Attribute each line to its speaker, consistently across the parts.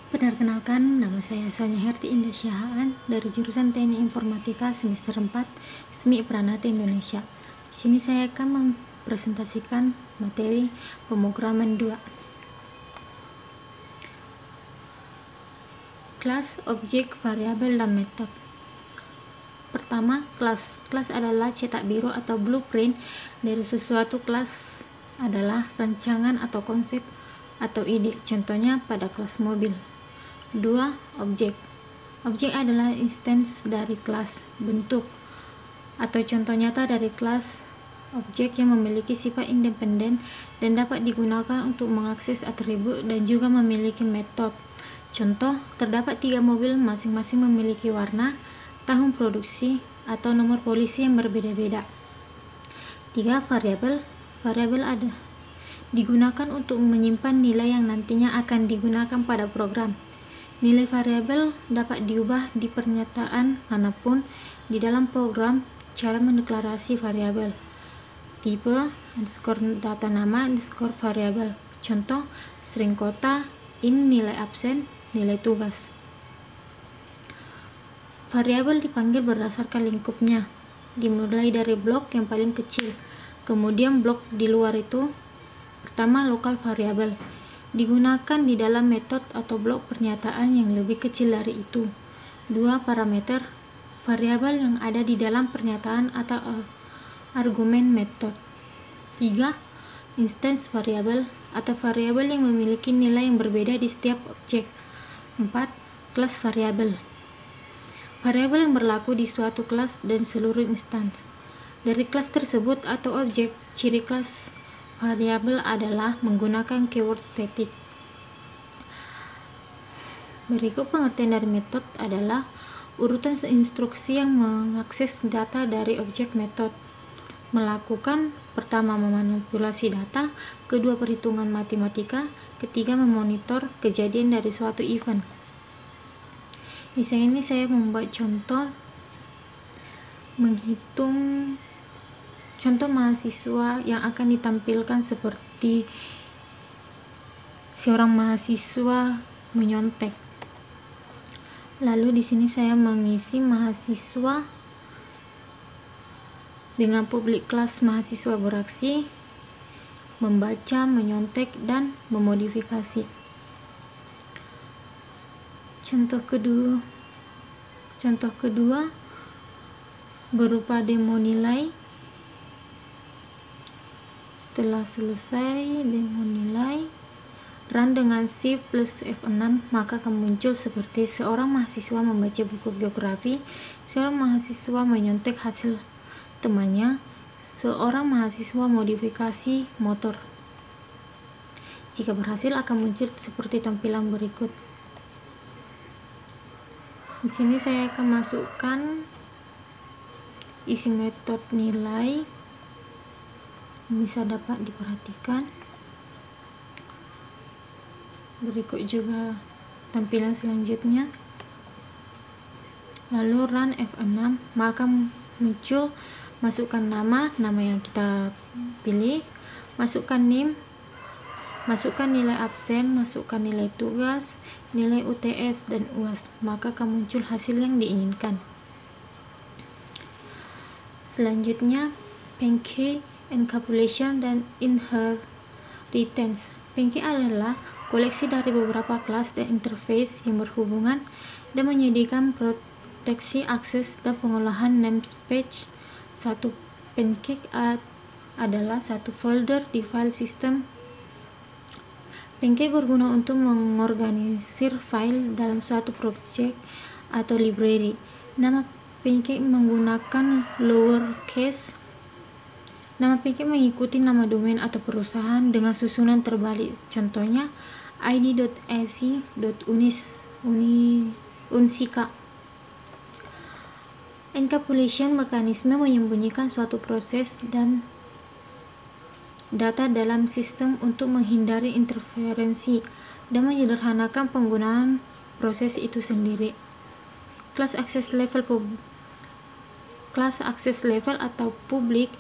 Speaker 1: Perkenalkan, nama saya Sonia Herti Indah Syahaan dari jurusan Teknik Informatika semester 4 SMI Pranata Indonesia. Di sini saya akan mempresentasikan materi pemrograman 2. Kelas, objek, variabel, dan metode. Pertama, kelas. Kelas adalah cetak biru atau blueprint dari sesuatu. Kelas adalah rancangan atau konsep atau ide, contohnya pada kelas mobil. 2. Objek. Objek adalah instance dari kelas, bentuk atau contoh nyata dari kelas objek yang memiliki sifat independen dan dapat digunakan untuk mengakses atribut dan juga memiliki metode. Contoh, terdapat 3 mobil masing-masing memiliki warna, tahun produksi, atau nomor polisi yang berbeda-beda. 3. Variabel. Variabel digunakan untuk menyimpan nilai yang nantinya akan digunakan pada program. Nilai variabel dapat diubah di pernyataan manapun di dalam program. Cara mendeklarasi variabel: tipe _data nama _variabel. Contoh, string kota, in nilai absen, nilai tugas. Variabel dipanggil berdasarkan lingkupnya, dimulai dari blok yang paling kecil, kemudian blok di luar itu. Pertama, lokal variabel digunakan di dalam metode atau blok pernyataan yang lebih kecil dari itu. 2. Parameter variabel yang ada di dalam pernyataan atau argumen metode. 3. Instance variabel atau variabel yang memiliki nilai yang berbeda di setiap objek. 4. Kelas variabel. Variabel yang berlaku di suatu kelas dan seluruh instance. Dari kelas tersebut atau objek, ciri kelas variabel adalah menggunakan keyword static. Berikut pengertian dari metode adalah urutan instruksi yang mengakses data dari objek metode. Melakukan: pertama, memanipulasi data, kedua, perhitungan matematika, ketiga, memonitor kejadian dari suatu event. Di sini saya membuat contoh menghitung contoh mahasiswa yang akan ditampilkan seperti seorang mahasiswa menyontek. Lalu di sini saya mengisi mahasiswa dengan publik kelas mahasiswa beraksi, membaca, menyontek, dan memodifikasi. Contoh kedua berupa demo nilai. Setelah selesai demo nilai, run dengan Shift plus F6, maka akan muncul seperti seorang mahasiswa membaca buku geografi, seorang mahasiswa menyontek hasil temannya, seorang mahasiswa modifikasi motor. Jika berhasil akan muncul seperti tampilan berikut. Di sini saya akan masukkan isi metode nilai, bisa dapat diperhatikan. Berikut juga tampilan selanjutnya. Lalu run F6, maka muncul masukkan nama yang kita pilih, masukkan name, masukkan nilai absen, masukkan nilai tugas, nilai UTS, dan UAS, maka akan muncul hasil yang diinginkan. Selanjutnya, pancake, encapsulation, dan inheritance. Pancake adalah koleksi dari beberapa kelas dan interface yang berhubungan dan menyediakan proteksi akses dan pengolahan namespace. Satu pancake adalah satu folder di file system. Pancake berguna untuk mengorganisir file dalam suatu project atau library. Nama pancake menggunakan lowercase. Nama pancake mengikuti nama domain atau perusahaan dengan susunan terbalik. Contohnya id.ac.unsika. Encapsulation mekanisme menyembunyikan suatu proses dan data dalam sistem untuk menghindari interferensi dan menyederhanakan penggunaan proses itu sendiri. Kelas access level atau public,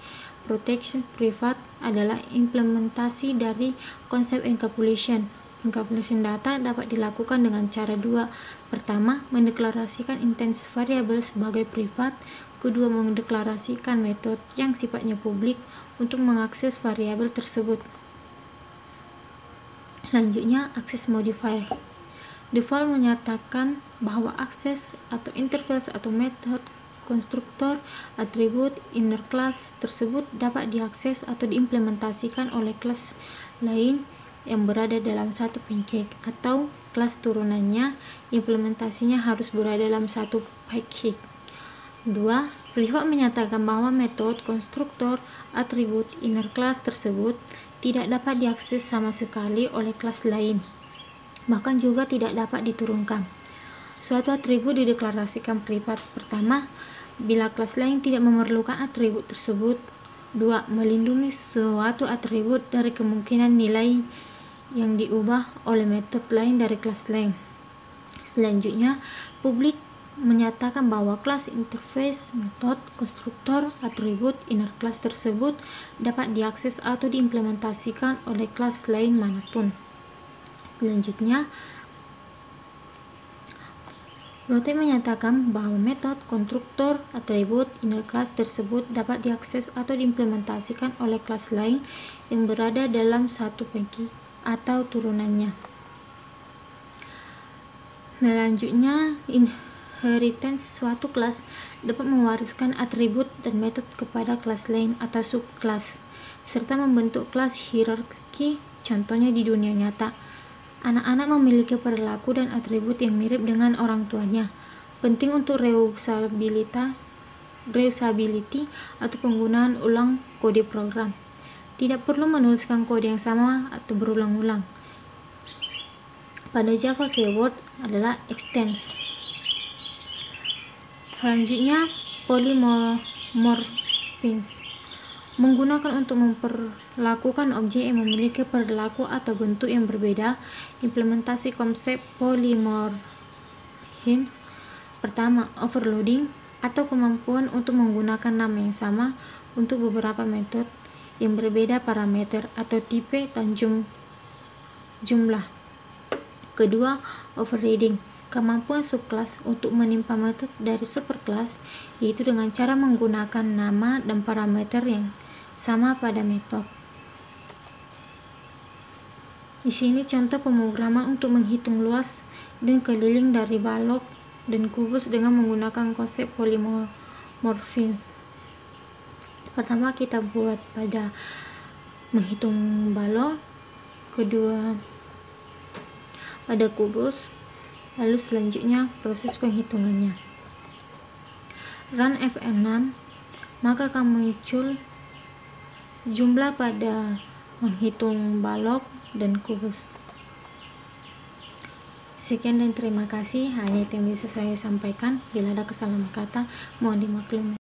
Speaker 1: protection, private adalah implementasi dari konsep encapsulation. Encapsulation data dapat dilakukan dengan cara dua. Pertama, mendeklarasikan intens variabel sebagai privat. Kedua, mendeklarasikan metode yang sifatnya publik untuk mengakses variabel tersebut. Selanjutnya, akses modifier. Default menyatakan bahwa akses atau interface atau metode, konstruktor, atribut, inner class tersebut dapat diakses atau diimplementasikan oleh kelas lain yang berada dalam satu package, atau kelas turunannya implementasinya harus berada dalam satu package. 2. Privat menyatakan bahwa metode, konstruktor, atribut, inner class tersebut tidak dapat diakses sama sekali oleh kelas lain, bahkan juga tidak dapat diturunkan. Suatu atribut dideklarasikan privat. Pertama, bila kelas lain tidak memerlukan atribut tersebut. 2. Melindungi suatu atribut dari kemungkinan nilai yang diubah oleh metode lain dari kelas lain. Selanjutnya, publik menyatakan bahwa kelas, interface, metode, konstruktor, atribut, inner class tersebut dapat diakses atau diimplementasikan oleh kelas lain manapun. Selanjutnya, Rotate menyatakan bahwa metode, konstruktor, atribut, inner class tersebut dapat diakses atau diimplementasikan oleh kelas lain yang berada dalam satu package atau turunannya. Selanjutnya, inheritance suatu kelas dapat mewariskan atribut dan metode kepada kelas lain atau subkelas, serta membentuk kelas hierarki. Contohnya di dunia nyata, anak-anak memiliki perilaku dan atribut yang mirip dengan orang tuanya. Penting untuk reusability atau penggunaan ulang kode program. Tidak perlu menuliskan kode yang sama atau berulang-ulang. Pada Java, keyword adalah extends. Selanjutnya, polymorphism. Menggunakan untuk memperlakukan objek yang memiliki perilaku atau bentuk yang berbeda. Implementasi konsep polymorphism. Pertama, overloading atau kemampuan untuk menggunakan nama yang sama untuk beberapa metode yang berbeda parameter atau tipe dan jumlah. Kedua, overriding, kemampuan subkelas untuk menimpa metode dari superkelas, yaitu dengan cara menggunakan nama dan parameter yang sama pada metode. Di sini contoh pemrograman untuk menghitung luas dan keliling dari balok dan kubus dengan menggunakan konsep polymorphism. Pertama, kita buat pada menghitung balok, kedua pada kubus, lalu selanjutnya proses penghitungannya. Run Fn6, maka akan muncul jumlah pada menghitung balok dan kubus. Sekian dan terima kasih. Hanya itu yang bisa saya sampaikan. Bila ada kesalahan kata, mohon dimaklumi.